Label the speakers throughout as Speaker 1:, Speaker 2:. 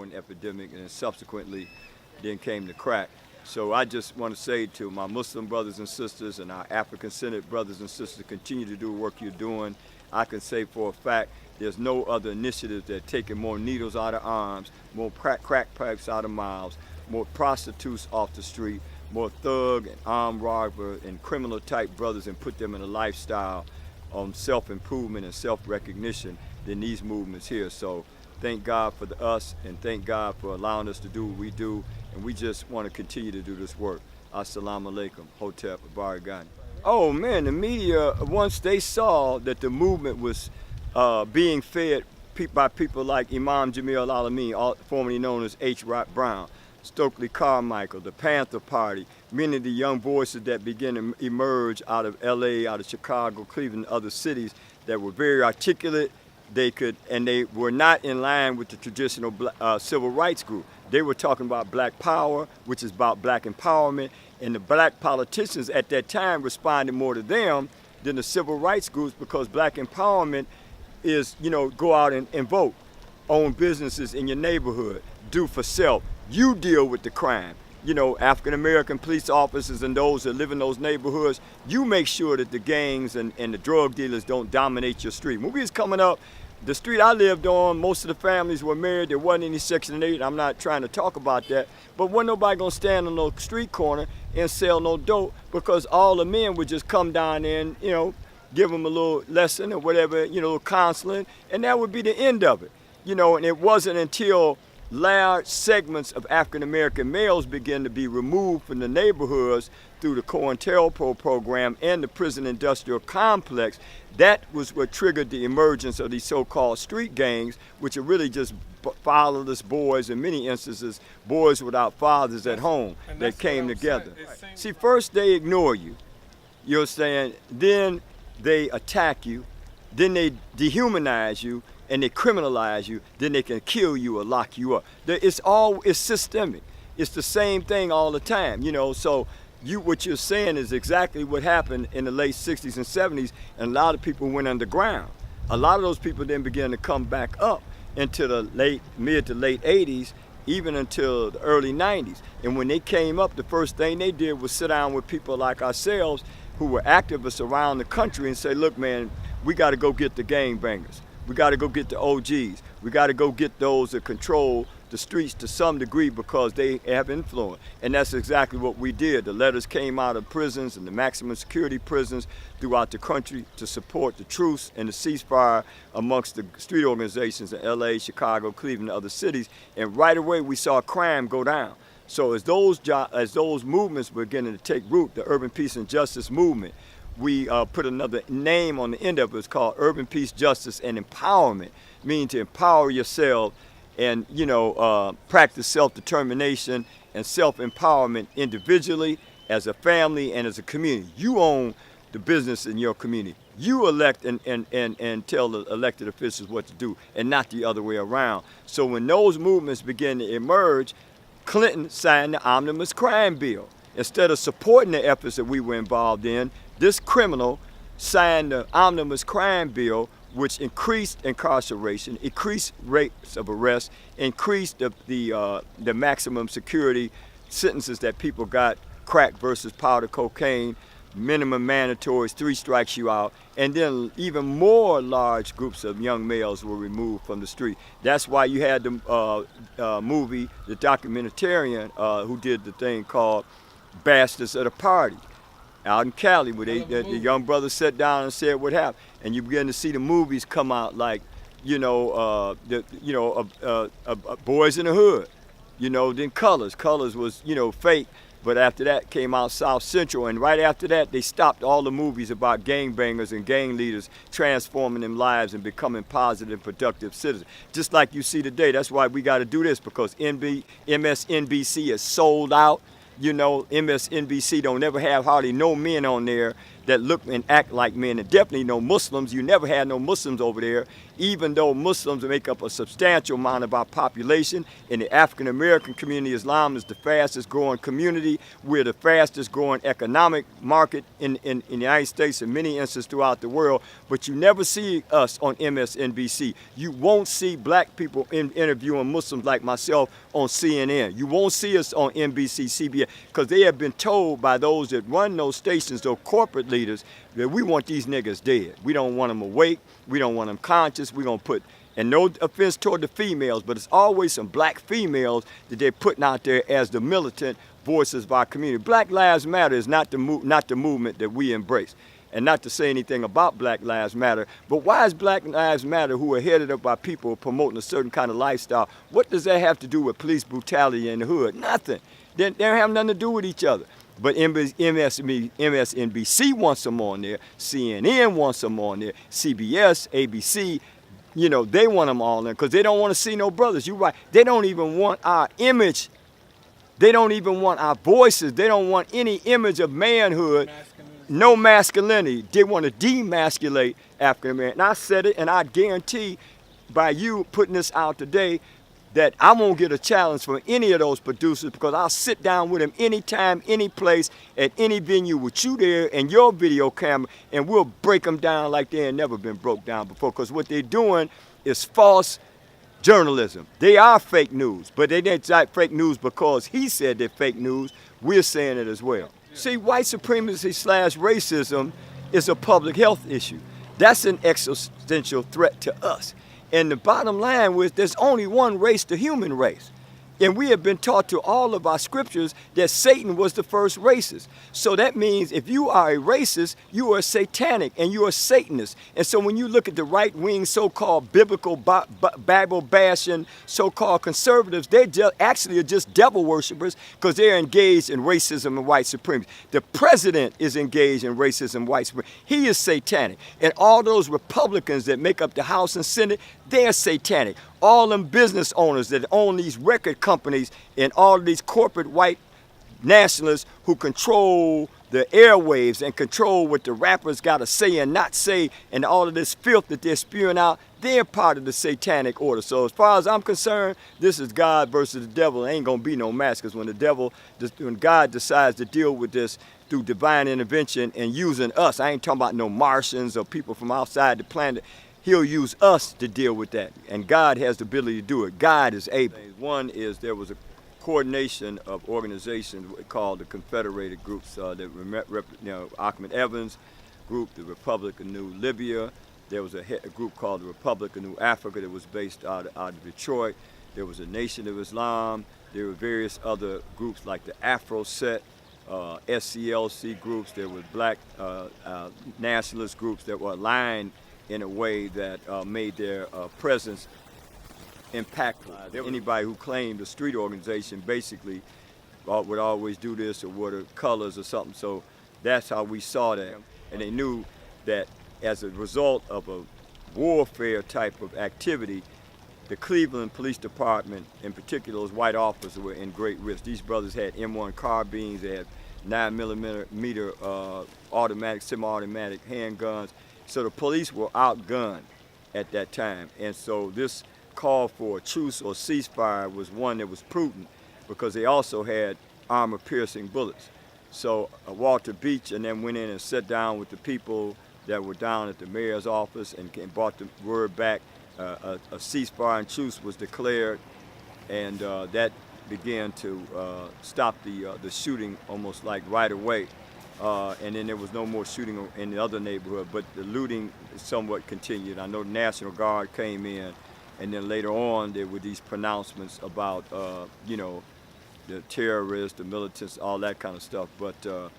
Speaker 1: heroin epidemic, and then subsequently then came the crack. So I just want to say to my Muslim brothers and sisters and our African-centered brothers and sisters, continue to do the work you're doing. I can say for a fact there's no other initiative that taking more needles out of arms, more crack pipes out of mouths, more prostitutes off the street, more thug and armed robber and criminal type brothers, and put them in a lifestyle on self-improvement and self-recognition than these movements here. So thank God for us, and thank God for allowing us to do what we do, and we just want to continue to do this work. Assalamu alaikum, Hotep, Baragani. Oh man, the media, once they saw that the movement was being fed by people like Imam Jamil Al-Amin, formerly known as H. Rod Brown, Stokely Carmichael, the Panther Party, many of the young voices that began to emerge out of LA, out of Chicago, Cleveland, other cities that were very articulate. They were not in line with the traditional civil rights group. They were talking about black power, which is about black empowerment, and the black politicians at that time responded more to them than the civil rights groups, because black empowerment is, go out and vote, own businesses in your neighborhood, do for self. You deal with the crime. African-American police officers and those that live in those neighborhoods, you make sure that the gangs and the drug dealers don't dominate your street. When we was coming up, the street I lived on, most of the families were married. There wasn't any Section 8. I'm not trying to talk about that. But wasn't nobody going to stand on no street corner and sell no dope, because all the men would just come down there and, give them a little lesson or whatever, counseling, and that would be the end of it. And it wasn't until large segments of African-American males began to be removed from the neighborhoods through the COINTELPRO program and the prison industrial complex. That was what triggered the emergence of these so-called street gangs, which are really just fatherless boys, in many instances, boys without fathers at home that came together. See, first they ignore you, you understand? Then they attack you, then they dehumanize you, and they criminalize you, then they can kill you or lock you up. It's systemic. It's the same thing all the time, so what you're saying is exactly what happened in the late 60s and 70s, and a lot of people went underground. A lot of those people then began to come back up into the mid to late 80s, even until the early 90s. And when they came up, the first thing they did was sit down with people like ourselves who were activists around the country and say, look, man, we got to go get the gangbangers. We got to go get the OGs. We got to go get those that control the streets to some degree, because they have influence. And that's exactly what we did. The letters came out of prisons and the maximum security prisons throughout the country to support the truce and the ceasefire amongst the street organizations in LA, Chicago, Cleveland, and other cities. And right away we saw crime go down. So as those movements were beginning to take root, the Urban Peace and Justice movement, we put another name on the end of it. It's called Urban Peace, Justice, and Empowerment, meaning to empower yourself and practice self-determination and self-empowerment individually, as a family, and as a community. You own the business in your community. You elect and tell the elected officials what to do, and not the other way around. So when those movements begin to emerge, Clinton signed the Omnibus Crime Bill. Instead of supporting the efforts that we were involved in, this criminal signed the Omnibus Crime Bill, which increased incarceration, increased rates of arrest, increased the maximum security sentences that people got, crack versus powder cocaine, minimum mandatories, 3 strikes you out, and then even more large groups of young males were removed from the street. That's why you had the movie, the documentarian who did the thing called Bastards at a Party, out in Cali, where the young brothers sat down and said what happened, and you begin to see the movies come out like, Boys in the Hood, then Colors. Colors was, fake, but after that came out South Central, and right after that they stopped all the movies about gangbangers and gang leaders transforming their lives and becoming positive, productive citizens. Just like you see today. That's why we got to do this, because MSNBC is sold out. MSNBC don't ever have hardly no men on there that look and act like men, and definitely no Muslims. You never had no Muslims over there, even though Muslims make up a substantial amount of our population. In the African American community, Islam is the fastest growing community. We're the fastest growing economic market in the United States and many instances throughout the world. But you never see us on MSNBC. You won't see black people interviewing Muslims like myself on CNN. You won't see us on NBC, CBS, because they have been told by those that run those stations, those corporate leaders, that we want these niggas dead. We don't want them awake. We don't want them conscious. We're going to put, and no offense toward the females, but it's always some black females that they're putting out there as the militant voices of our community. Black Lives Matter is not the movement that we embrace. And not to say anything about Black Lives Matter, but why is Black Lives Matter, who are headed up by people promoting a certain kind of lifestyle, what does that have to do with police brutality in the hood? Nothing. They don't have nothing to do with each other. But MSNBC wants them on there, CNN wants them on there, CBS, ABC, you know, they want them all there because they don't want to see no brothers. You're right. They don't even want our image. They don't even want our voices. They don't want any image of manhood. No masculinity. They want to demasculate African American. And I said it, and I guarantee by you putting this out today that I won't get a challenge from any of those producers, because I'll sit down with them anytime, any place, at any venue with you there and your video camera, and we'll break them down like they ain't never been broke down before, because what they're doing is false journalism. They are fake news, but they didn't like fake news because he said they're fake news. We're saying it as well. See, white supremacy / racism is a public health issue. That's an existential threat to us. And the bottom line was there's only one race, the human race. And we have been taught to all of our scriptures that Satan was the first racist. So that means if you are a racist, you are satanic and you are Satanist. And so when you look at the right-wing so-called biblical Bible-bashing so-called conservatives, they actually are just devil worshippers because they're engaged in racism and white supremacy. The president is engaged in racism and white supremacy. He is satanic. And all those Republicans that make up the House and Senate, they're satanic. All them business owners that own these record companies and all of these corporate white nationalists who control the airwaves and control what the rappers got to say and not say, and all of this filth that they're spewing out, they're part of the satanic order. So as far as I'm concerned, this is God versus the devil. There ain't going to be no match, because when God decides to deal with this through divine intervention and using us, I ain't talking about no Martians or people from outside the planet, He'll use us to deal with that, and God has the ability to do it. God is able. One is there was a coordination of organizations called the Confederated Groups, Ahmed Evans Group, the Republic of New Libya. There was a group called the Republic of New Africa that was based out of Detroit. There was a Nation of Islam. There were various other groups like the Afro Set, SCLC groups. There were black nationalist groups that were aligned in a way that made their presence impactful. Anybody who claimed a street organization basically would always do this or wore the colors or something. So that's how we saw that. And they knew that as a result of a warfare type of activity, the Cleveland Police Department, in particular those white officers, were in great risk. These brothers had M1 carbines, they had 9mm automatic, semi-automatic handguns. So the police were outgunned at that time. And so this call for a truce or ceasefire was one that was prudent, because they also had armor-piercing bullets. So Walter Beach and then went in and sat down with the people that were down at the mayor's office and brought the word back. A ceasefire and truce was declared, and that began to stop the shooting almost like right away. And then there was no more shooting in the other neighborhood, but the looting somewhat continued. I know the National Guard came in, and then later on there were these pronouncements about, the terrorists, the militants, all that kind of stuff. But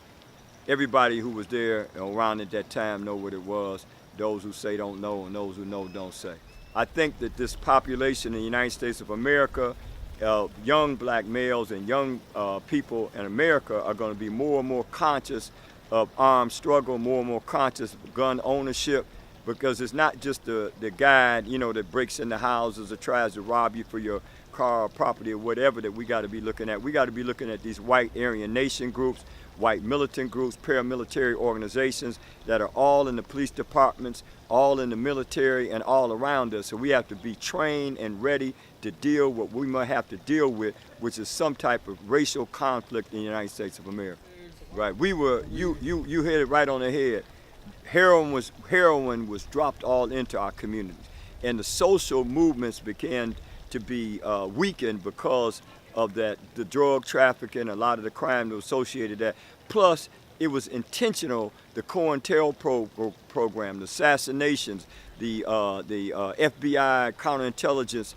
Speaker 1: everybody who was there around at that time know what it was. Those who say don't know, and those who know don't say. I think that this population in the United States of America, young black males and young people in America are going to be more and more conscious of armed struggle, more and more conscious of gun ownership, because it's not just the guy, that breaks into houses or tries to rob you for your car or property or whatever that we got to be looking at. We got to be looking at these white Aryan Nation groups, white militant groups, paramilitary organizations that are all in the police departments, all in the military, and all around us. So we have to be trained and ready to deal with what we might have to deal with, which is some type of racial conflict in the United States of America. Right? You hit it right on the head. Heroin was dropped all into our communities, and the social movements began to be weakened because of that, the drug trafficking, a lot of the crime that was associated with that. Plus, it was intentional, the COINTELPRO program, the assassinations, the FBI counterintelligence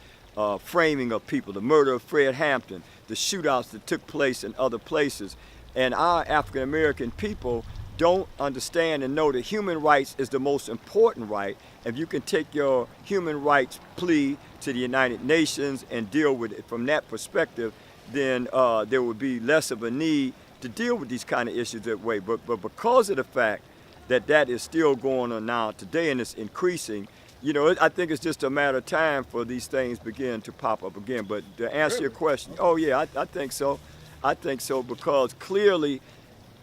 Speaker 1: framing of people, the murder of Fred Hampton, the shootouts that took place in other places. And our African American people don't understand and know that human rights is the most important right. If you can take your human rights plea to the United Nations and deal with it from that perspective, then there would be less of a need to deal with these kind of issues that way. But because of the fact that that is still going on now today and it's increasing, you know, I think it's just a matter of time for these things begin to pop up again. But to answer your question, oh yeah, I think so. I think so, because clearly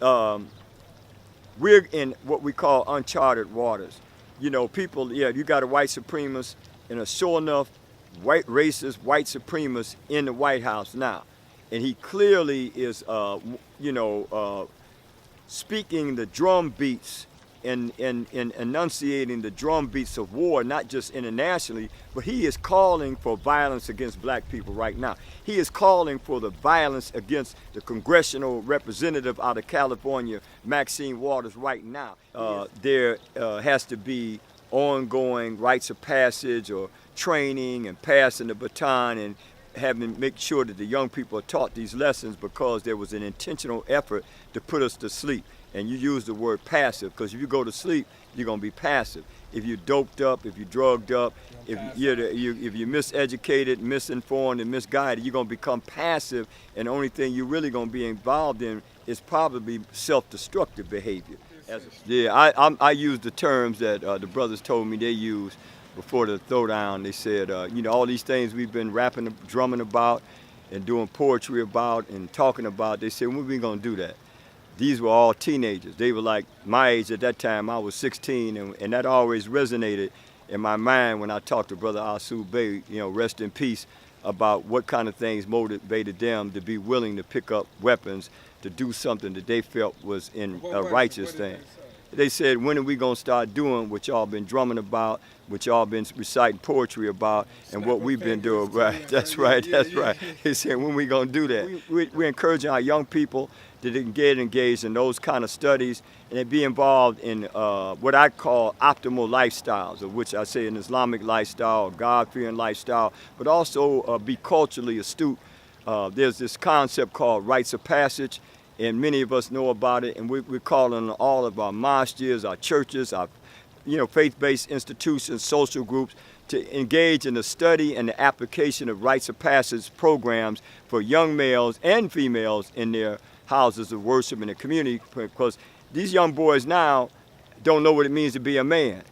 Speaker 1: we're in what we call uncharted waters. You know, people, yeah, you got a white supremacist and a sure enough white racist, white supremacist in the White House now. And he clearly is, speaking the drum beats and enunciating the drum beats of war, not just internationally, but he is calling for violence against black people right now. He is calling for the violence against the congressional representative out of California, Maxine Waters, right now. There has to be ongoing rites of passage or training and passing the baton and make sure that the young people are taught these lessons, because there was an intentional effort to put us to sleep. And you use the word passive, because if you go to sleep, you're going to be passive. If you're doped up, if you're drugged up, if you're miseducated, misinformed, and misguided, you're going to become passive, and the only thing you're really going to be involved in is probably self-destructive behavior. I use the terms that the brothers told me they used before the throwdown. They said, all these things we've been rapping, drumming about, and doing poetry about, and talking about, they said, when are we going to do that? These were all teenagers. They were like my age at that time. I was 16, and that always resonated in my mind when I talked to Brother Asu Bey, rest in peace, about what kind of things motivated them to be willing to pick up weapons to do something that they felt was a righteous thing. They said, when are we going to start doing what y'all been drumming about, what y'all been reciting poetry about, and what we've been doing? Right, that's right. They said, when we going to do that? We're encouraging our young people to get engaged in those kind of studies and be involved in what I call optimal lifestyles, of which I say an Islamic lifestyle, a God-fearing lifestyle, but also be culturally astute. There's this concept called rites of passage, and many of us know about it, and we're calling on all of our mosques, our churches, our faith-based institutions, social groups, to engage in the study and the application of rites of passage programs for young males and females in their houses of worship in the community, because these young boys now don't know what it means to be a man.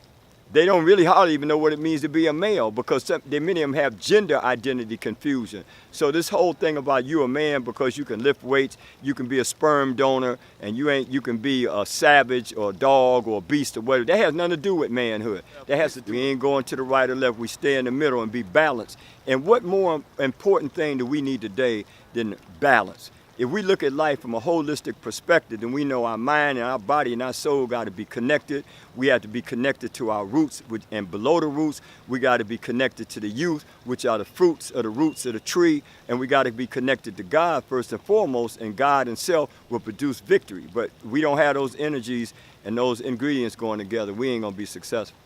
Speaker 1: They don't really hardly even know what it means to be a male, because many of them have gender identity confusion. So this whole thing about you a man because you can lift weights, you can be a sperm donor, and you can be a savage or a dog or a beast or whatever. That has nothing to do with manhood. We ain't going to the right or left. We stay in the middle and be balanced. And what more important thing do we need today than balance? If we look at life from a holistic perspective, then we know our mind and our body and our soul got to be connected. We have to be connected to our roots, and below the roots, we got to be connected to the youth, which are the fruits of the roots of the tree, and we got to be connected to God first and foremost, and God himself will produce victory. But we don't have those energies and those ingredients going together, we ain't going to be successful.